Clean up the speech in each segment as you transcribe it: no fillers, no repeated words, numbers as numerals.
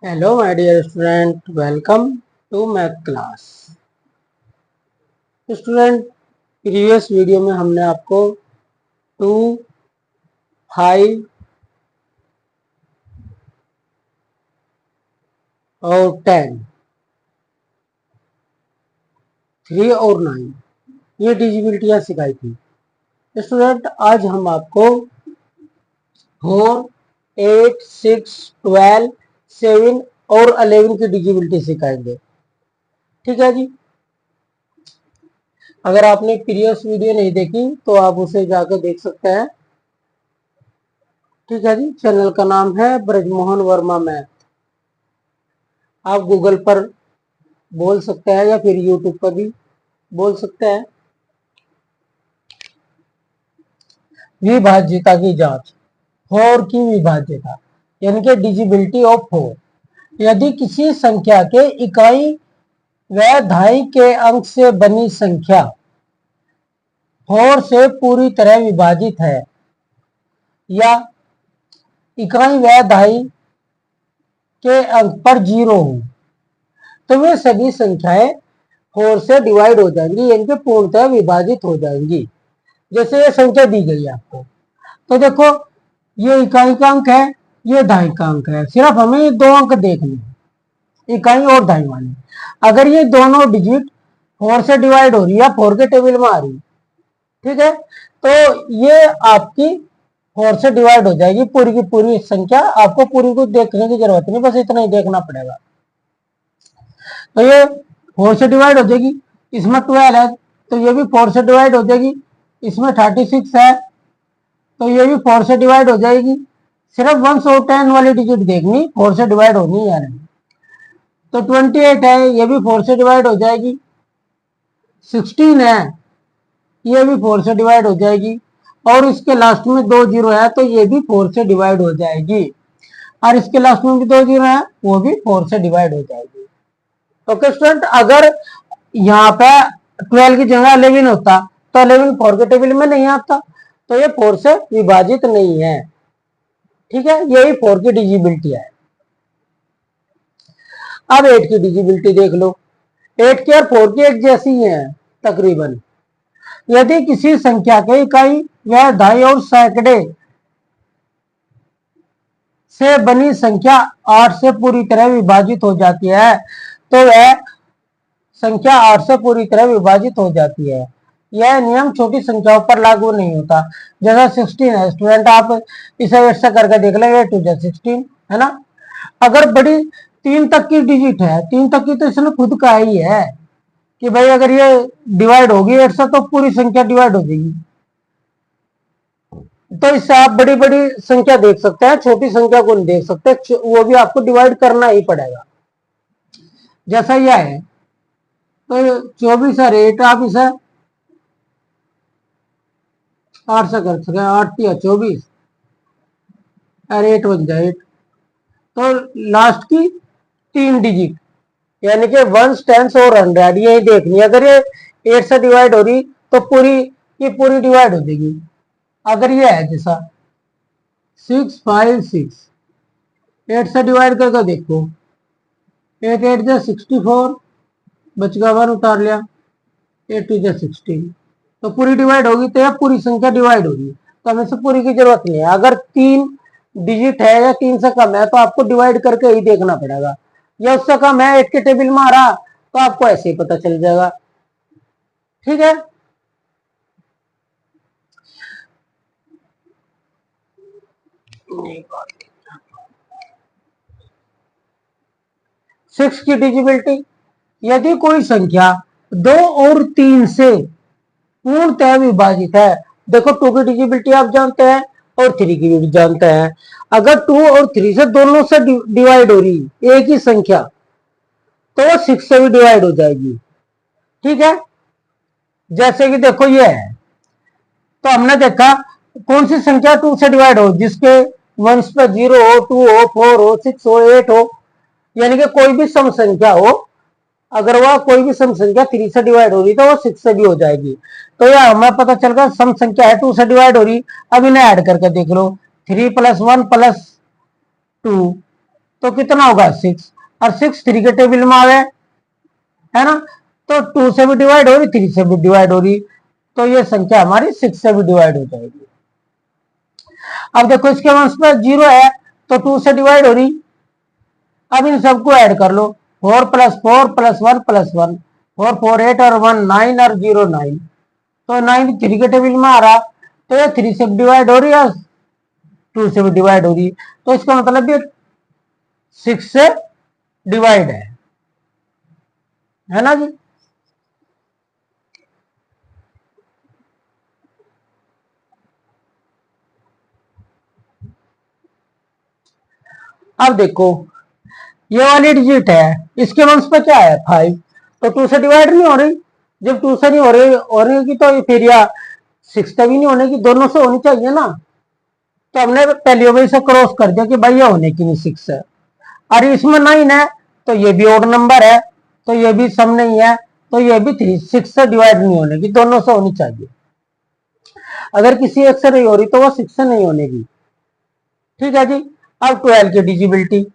Hello my dear student, welcome to math class. Student, previous video में हमने आपको 2, 5 और 10, 3 और 9 ये डिजिबिलिटियां सिखाई थी। स्टूडेंट, आज हम आपको 4, 8, 6, 12, 7 और 11 की डिजिबिलिटी सिखाएंगे। ठीक है जी। अगर आपने प्रीवियस वीडियो नहीं देखी तो आप उसे जाकर देख सकते हैं। ठीक है जी। चैनल का नाम है ब्रजमोहन वर्मा मैथ। आप गूगल पर बोल सकते हैं या फिर यूट्यूब पर भी बोल सकते हैं। विभाज्यता की जांच, 4 की विभाज्यता यानी कि डिजिबिलिटी ऑफ 4। यदि किसी संख्या के इकाई व दहाई के अंक से बनी संख्या 4 से पूरी तरह विभाजित है या इकाई व दहाई के अंक पर 0 हो तो वे सभी संख्याएं 4 से डिवाइड हो जाएंगी, यानी कि पूर्णतः विभाजित हो जाएंगी। जैसे ये संख्या दी गई आपको, तो देखो ये इकाई का अंक है, ये दहाई का अंक है। सिर्फ हमें ये दो अंक देखने हैं, इकाई और दहाई वाले। अगर ये दोनों डिजिट 4 से डिवाइड हो रही है, 4 के टेबल में आ रही, ठीक है, तो ये आपकी 4 से डिवाइड हो जाएगी पूरी की पूरी संख्या। आपको पूरी को देखने की जरूरत नहीं, बस इतना ही देखना पड़ेगा। तो ये 4 से डिवाइड हो जाएगी, इसमें 12 है तो ये भी 4 से डिवाइड हो जाएगी, इसमें 36 है तो ये भी 4 से डिवाइड हो जाएगी। सिर्फ 1 और 10 वाली डिजिट देखनी, 4 से डिवाइड होनी है। तो 28 है, ये भी 4 से डिवाइड हो जाएगी। 16 है, ये भी 4 से डिवाइड हो जाएगी। और इसके लास्ट में 2 जीरो है तो ये भी 4 से डिवाइड हो जाएगी। और इसके लास्ट में भी 2 जीरो है, वो भी 4 से डिवाइड हो जाएगी। ओके स्टूडेंट, अगर यहाँ पे 12 की जगह 11 होता तो 11 4 के टेबल में नहीं आता, तो ये 4 से विभाजित नहीं है। ठीक है, यही 4 की डिजिबिलिटी है। अब 8 की डिजिबिलिटी देख लो। 8 की और 4 की एक जैसी है तकरीबन। यदि किसी संख्या के इकाई व दहाई और सैकड़े से बनी संख्या 8 से पूरी तरह विभाजित हो जाती है तो वह संख्या 8 से पूरी तरह विभाजित हो जाती है। यह नियम छोटी संख्याओं पर लागू नहीं होता। जैसा 16 है स्टूडेंट, आप इसे ऐसा करके देख लेंगे, 2 जा 16 है ना। अगर बड़ी 3 तक की डिजिट है, 3 तक की तो इसने खुद कहा ही है कि भाई अगर ये डिवाइड होगी 8 से तो पूरी संख्या डिवाइड हो जाएगी। तो इससे आप बड़ी बड़ी संख्या देख सकते हैं, छोटी संख्या को नहीं देख सकते, वो भी आपको डिवाइड करना ही पड़ेगा। जैसा यह है तो 24 है रेट, आप इसे 8 से कर सके, 8 या 24 8 बन जाए 8। तो लास्ट की 3 डिजिट यानी कि 1, 10 और 100 यही देखनी है। अगर ये 8 से डिवाइड हो रही तो पूरी की पूरी डिवाइड हो जाएगी। अगर ये है जैसा 656, 8 से डिवाइड करके देखो, 8 8 जा 64, बच गया 1 उतार लिया, 8 2 जा 16, तो पूरी डिवाइड होगी तो यह पूरी संख्या डिवाइड होगी। तो हमें से पूरी की जरूरत नहीं है। अगर 3 डिजिट है या 3 से कम है तो आपको डिवाइड करके ही देखना पड़ेगा, या उससे कम है 8 के टेबल में आ रहा तो आपको ऐसे ही पता चल जाएगा। ठीक है, सिक्स की डिजिबिलिटी, यदि कोई संख्या 2 और 3 से पूर्णतः विभाजित है। देखो 2 की डिजिबिलिटी आप जानते हैं और 3 की भी जानते हैं। अगर 2 और 3 से दोनों से डिवाइड हो रही एक ही संख्या तो वो 6 से भी डिवाइड हो जाएगी। ठीक है, जैसे कि देखो ये है, तो हमने देखा कौन सी संख्या 2 से डिवाइड हो, जिसके वंश पे 0 हो, 2 हो, 4 हो, 6 हो, 8 हो, यानी कि कोई भी सम संख्या हो। अगर वह कोई भी सम संख्या 3 से डिवाइड हो रही तो वो 6 से भी हो जाएगी। तो यह हमें पता चल गया सम संख्या है 2 से डिवाइड हो रही। अब इन्हें ऐड करके देख लो, 3 + 1 + 2 तो कितना होगा 6, और 6 3 के टेबल में आ गए, है ना। तो 2 से भी डिवाइड हो रही, 3 से भी डिवाइड हो रही, तो ये संख्या हमारी 6 से भी डिवाइड हो जाएगी। अब देखो इसके वंश पर 0 है तो 2 से डिवाइड हो रही। अब इन सबको ऐड कर लो, 4 + 4 + 1 + 1, 4 4 8 और 1 9 और 0 9, तो 9 3 के टेबल में आ रहा, तो ये 3 से डिवाइड हो रही है, 2 से भी डिवाइड हो रही, तो इसका मतलब ये 6 से डिवाइड है ना जी। अब देखो ये वाली डिजिट है, इसके वंश पे क्या है 5, तो 2 से डिवाइड नहीं हो रही। जब 2 से नहीं हो रही होगी तो फिर या 6 से भी नहीं होने की, दोनों से होनी चाहिए ना। तो हमने पहले वही से क्रॉस कर दिया कि भाई ये होने की नहीं 6 है, और इसमें 9 है तो ये भी ओड नंबर है, तो ये भी सम नहीं है, तो ये भी 6 से डिवाइड नहीं होने की, दोनों से होनी चाहिए। अगर किसी एक से नहीं हो रही तो वो 6 से नहीं होने की। ठीक है जी। अब 12 की डिजिबिलिटी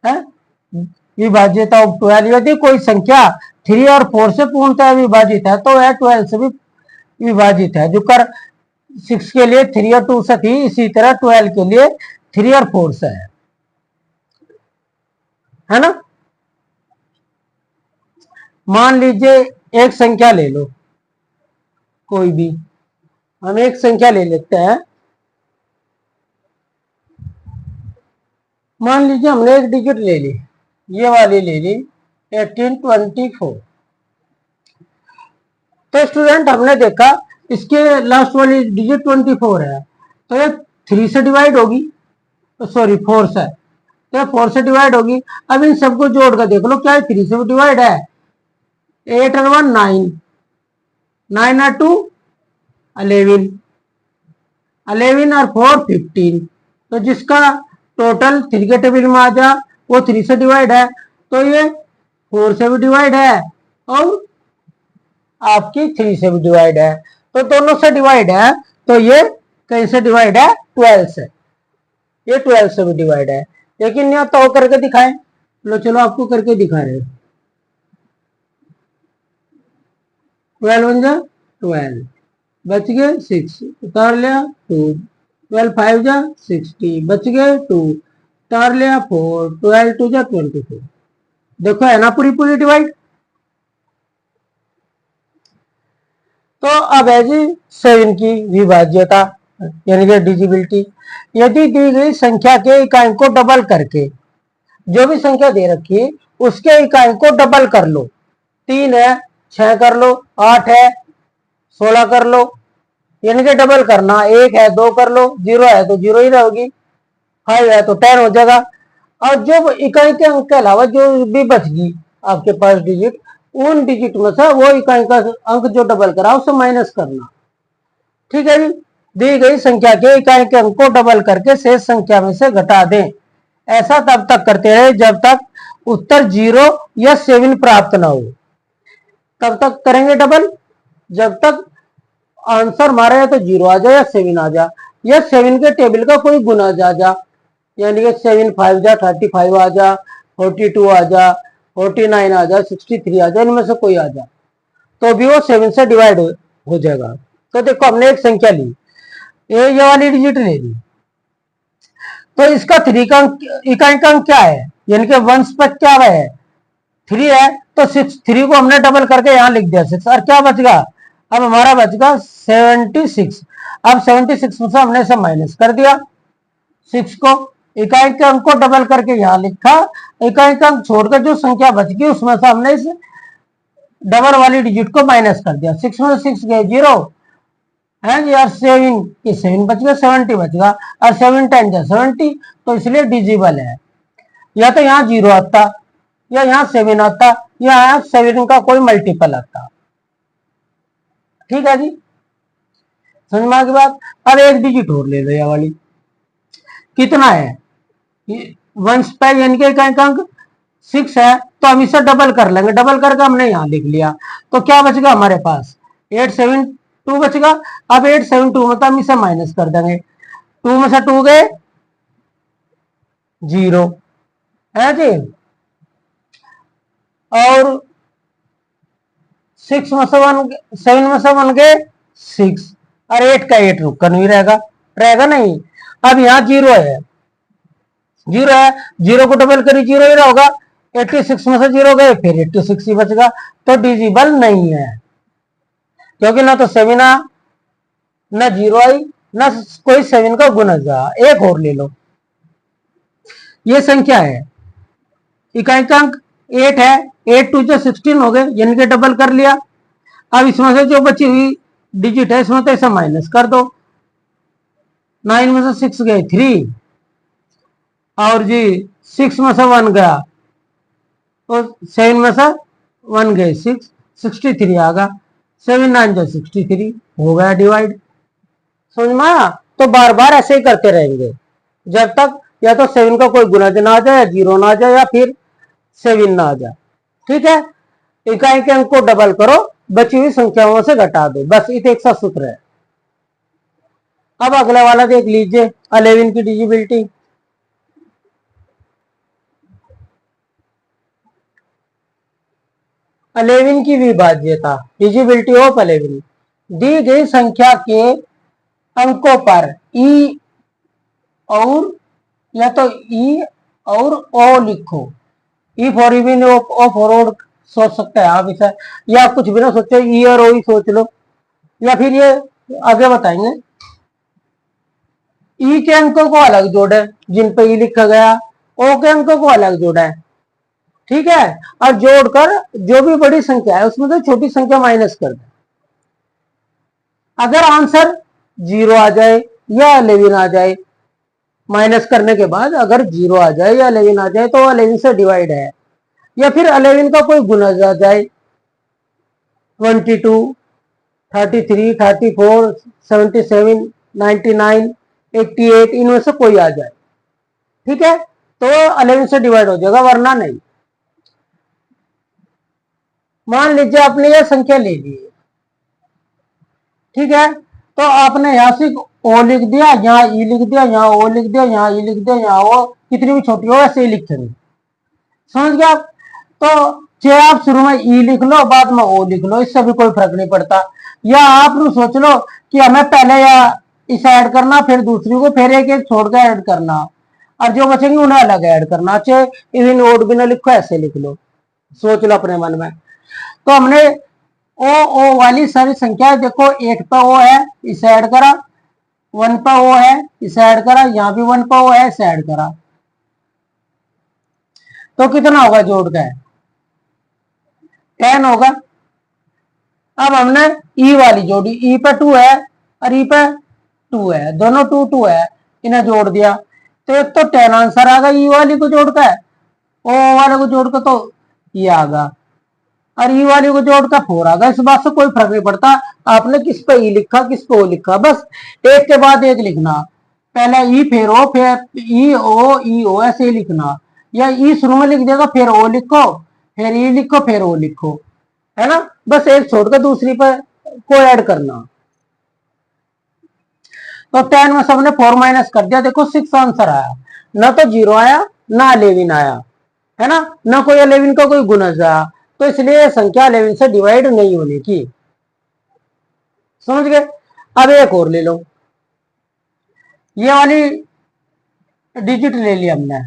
है, विभाज्यता ऑफ 12, यदि कोई संख्या 3 और 4 से पूर्णतः विभाजित है तो वह 12 से भी विभाजित है। जो कर 6 के लिए 3 और 2 से थी, इसी तरह 12 के लिए 3 और 4 से है ना। मान लीजिए एक संख्या ले लो, कोई भी, हम एक संख्या ले लेते हैं। मान लीजिए हमने एक डिजिट ले ली, ये वाली ले ली 1824। तो स्टूडेंट हमने देखा इसके लास्ट वाली डिजिट 24 है, तो ये 3 से डिवाइड होगी, सॉरी 4 से, तो 4 से डिवाइड होगी। अब इन सबको जोड़ कर देख लो, क्या है 3 से भी डिवाइड है, 8 और 1 9, 9 और 2 11, 11 और 4 15, तो जिसका टोटल 3 के टेबल में आ जा वो 3 से डिवाइड है, तो ये 4 से भी डिवाइड है और आपकी 3 से भी डिवाइड है, तो दोनों से डिवाइड है, तो ये कहीं से डिवाइड है 12 से, ये 12 से भी डिवाइड है। लेकिन यहाँ तो करके दिखाएं, लो चलो आपको करके दिखा रहे हैं। 12 1 जा 12, बच गए 6, उतार लिया 2, 12 5 जा 60, बच गए 2, उतार लिया 4, 12 2 जा 24। देखो है ना पूरी पूरी डिवाइड। तो अब है जी 7 की विभाज्यता यानी कि डिजिबिलिटी। यदि दी गई संख्या के इकाई को डबल करके, जो भी संख्या दे रखी है उसके इकाई को डबल कर लो, 3 है 6 कर लो, 8 है 16 कर लो, यानी कि डबल करना, 1 है 2 कर लो, 0 है तो 0 ही रहेगी, 5 है तो 10 हो जाएगा। और जो इकाई के अंक के अलावा जो भी बच गई आपके पास डिजिट, उन डिजिट में से वो इकाई का अंक जो डबल करा उसे माइनस करना। ठीक है जी। दी गई संख्या के इकाई के अंक को डबल करके शेष संख्या में से घटा दें। ऐसा तब तक करते रहे जब तक उत्तर 0 या 7 प्राप्त ना हो। तब तक करेंगे डबल जब तक आंसर हमारा या तो 0 आ जाए या 7 आ जाए, या 7 के टेबल का कोई गुना जा, यानी कि 7 5 जा 35 आ जा, 42 आ जा, 49 आ जा, 63 आ जा, इनमें से कोई आ जा, तो भी वो 7 से डिवाइड हो जाएगा। तो देखो हमने एक संख्या ली, ये वाली डिजिट ले ली, तो इसका 3 का इकाई का अंक क्या है, यानी कि वंश पर क्या है 3 है, तो 6 3 को हमने डबल करके यहां लिख दिया 6, और क्या बचेगा, अब हमारा बचेगा 76। अब 76 में से हमने इसे माइनस कर दिया 6 को, इकाई के अंक को डबल करके यहां लिखा, इकाई का अंक छोड़कर जो संख्या बच गई उसमें से हमने इस डबल वाली डिजिट को माइनस कर दिया, 6 में 6 गए 0 है जी, और 7 बच गया, 70 बच गया, और 7 10 जा 70, तो इसलिए डिजिबल है। या तो यहाँ 0 आता, या यहाँ 7 आता, या यहाँ 7 का कोई मल्टीपल आता। ठीक है जी, समझ में आ गई बात। अब एक डिजिट और ले लो, ये वाली कितना है, वंश पे यानी कि इकाई का अंक 6 है, तो हम इसे डबल कर लेंगे, डबल करके हमने यहाँ लिख लिया, तो क्या बचेगा हमारे पास 872 बचेगा। अब 872 मतलब हम इसे माइनस कर देंगे, 2 में से 2 गए 0, है जी। और 6 में से 1, 7 में से 1 गए 6, और 8 का 8 रुक कर नहीं रहेगा, रहेगा नहीं। अब यहाँ 0 है, 0 है, 0 को डबल करी 0 ही रहेगा, 86 में से 0 गए फिर 86 ही बचेगा, तो डिजिबल नहीं है, क्योंकि ना तो 7 आया, ना 0 आई, ना कोई 7 का गुणज आया। एक और ले लो, ये संख्या है, इकाई का अंक 8 है, 8 2 जो 16 हो गए, यानी कि डबल कर लिया। अब इसमें से जो बची हुई डिजिट है इसमें तो ऐसा माइनस कर दो, 9 में से 6 गए 3, और जी 6 में से 1 गया, तो 7 में से 1 गए 6, 63 आ गया, 7 9 जो 63 हो गया डिवाइड। समझ में आया? तो बार बार ऐसे ही करते रहेंगे जब तक या तो 7 का कोई गुणज ना आ जाए, या 0 ना आ जाए, या फिर 7 ना आ जाए। ठीक है, इकाई के अंक को डबल करो, बची हुई संख्याओं से घटा दो, बस ये एक सा सूत्र है। अब अगला वाला देख लीजिए, 11 की डिजिबिलिटी। 11 की विभाज्यता, डिजिबिलिटी ऑफ 11, दी गई संख्या के अंकों पर ई और या तो ई और ओ लिखो। E for even, O for odd सोच सकते हैं आप इसे, या कुछ भी ना सोचो, ई और ओ ही सोच लो, या फिर ये आगे बताएंगे। ई के अंकों को अलग जोड़े जिन पे ई लिखा गया, ओ के अंकों को अलग जोड़ा है, ठीक है, और जोड़कर जो भी बड़ी संख्या है उसमें से छोटी संख्या माइनस कर दे। अगर आंसर 0 आ जाए या 11 आ जाए, माइनस करने के बाद अगर 0 आ जाए या 11 आ जाए तो 11 से डिवाइड है, या फिर 11 का कोई गुणज आ जाए, 22, 33, 34, 77, 99, 88, इनमें से कोई आ जाए, ठीक है, तो 11 से डिवाइड हो जाएगा, वरना नहीं। मान लीजिए आपने यह संख्या ले ली, ठीक है, तो आपने यहां से ओ लिख दिया, यहाँ ई लिख दिया, यहाँ ओ लिख दिया, यहाँ ई लिख दिया, यहाँ ओ, कितनी भी छोटी हो ऐसे ही लिखेंगे। समझ गए आप? तो चाहे आप शुरू में ई लिख लो, बाद में ओ लिख लो, इससे भी कोई फर्क नहीं पड़ता। या आप सोच लो कि हमें पहले या इसे ऐड करना, फिर दूसरी को, फिर एक एक छोड़ कर ऐड करना, और जो बचेंगे उन्हें अलग ऐड करना, चाहे इवन ओड भी ना लिखो, ऐसे लिख लो, सोच लो अपने मन में। तो हमने ओ वाली सारी संख्या, देखो 8 पे ओ है, इसे ऐड करा, 1 पे ओ है, इसे ऐड करा, यहाँ भी 1 पे ओ है, इसे ऐड करा, तो कितना होगा जोड़ का? 10 होगा। अब हमने ई वाली जोड़ी, ई पे 2 है और ई पे 2 है, दोनों 2 2 है, इन्हें जोड़ दिया, तो एक तो 10 आंसर आ गया ई वाली को जोड़ का, ओ वाले को जोड़ का तो ये आ गया, और ई वाली को जोड़कर 4 आ गया। इस बात से कोई फर्क नहीं पड़ता आपने किस पे ई लिखा, किस पे ओ लिखा, बस एक के बाद एक लिखना, पहले ई फिर ओ, फिर ई ओ ऐसे ही लिखना, या ई शुरू में लिख देगा, फिर ओ लिखो, फिर ई लिखो, फिर ओ लिखो, है ना, बस एक छोड़कर दूसरी पर को ऐड करना। तो 10 में सबने 4 माइनस कर दिया, देखो 6 आंसर आया, ना तो 0 आया ना 11 आया, है ना, ना कोई 11 का कोई गुणज आया, तो इसलिए संख्या 11 से डिवाइड नहीं होने की। समझ गए? अब एक और ले लो, ये वाली डिजिट ले लिया हमने,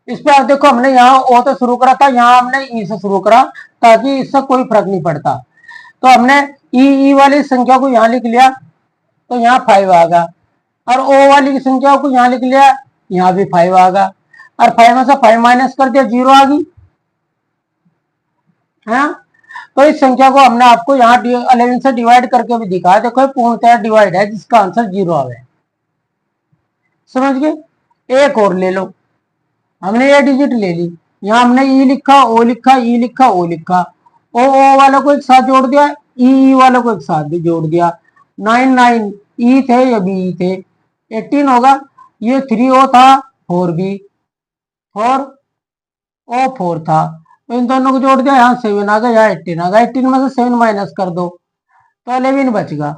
इस पर आप देखो हमने यहाँ ओ तो शुरू करा था, यहाँ हमने ई से शुरू करा, ताकि इससे कोई फर्क नहीं पड़ता। तो हमने ई वाली संख्या को यहाँ लिख लिया, तो यहाँ 5 आ गया, और ओ वाली संख्या को यहाँ लिख लिया, यहाँ भी 5 आ गया, और 5 में से 5 माइनस कर दिया, 0 आ गई, है। तो इस संख्या को हमने आपको यहाँ 11 से डिवाइड करके भी दिखाया, देखो पूर्णतः डिवाइड है, जिसका आंसर 0 आ गया। समझ गए? एक और ले लो, हमने ये डिजिट ले ली, यहाँ हमने ई लिखा, ओ लिखा, ई लिखा, ओ लिखा, ओ वाला को एक साथ जोड़ दिया, ई वाला को एक साथ भी जोड़ दिया, 9 9 ई थे, ये बी ई थे, 18 होगा, ये 3 ओ था, 4 बी, 4 ओ 4 था, तो इन दोनों को जोड़ दिया, यहाँ 7 आ गया, यहाँ 18 आ गया, 18 में से 7 माइनस कर दो तो 11 बचेगा।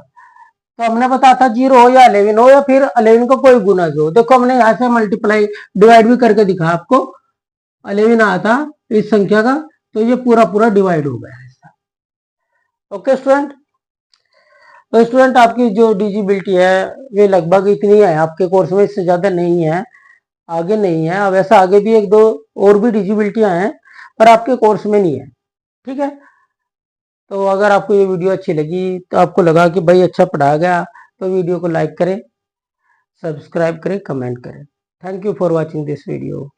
तो हमने बताया था 0 हो या 11 हो, या फिर 11 का कोई गुणज हो, देखो हमने यहाँ से मल्टीप्लाई डिवाइड भी करके दिखा आपको, 11 आया था इस संख्या का, तो ये पूरा पूरा डिवाइड हो गया ऐसा। ओके स्टूडेंट, तो स्टूडेंट आपकी जो डिजिबिलिटी है वे लगभग इतनी है आपके कोर्स में, इससे ज्यादा नहीं है, आगे नहीं है। अब ऐसा आगे भी एक दो और भी डिजिबिलिटियां हैं पर आपके कोर्स में नहीं है, ठीक है। तो अगर आपको ये वीडियो अच्छी लगी, तो आपको लगा कि भाई अच्छा पढ़ाया गया, तो वीडियो को लाइक करें, सब्सक्राइब करें, कमेंट करें। Thank you for watching this video.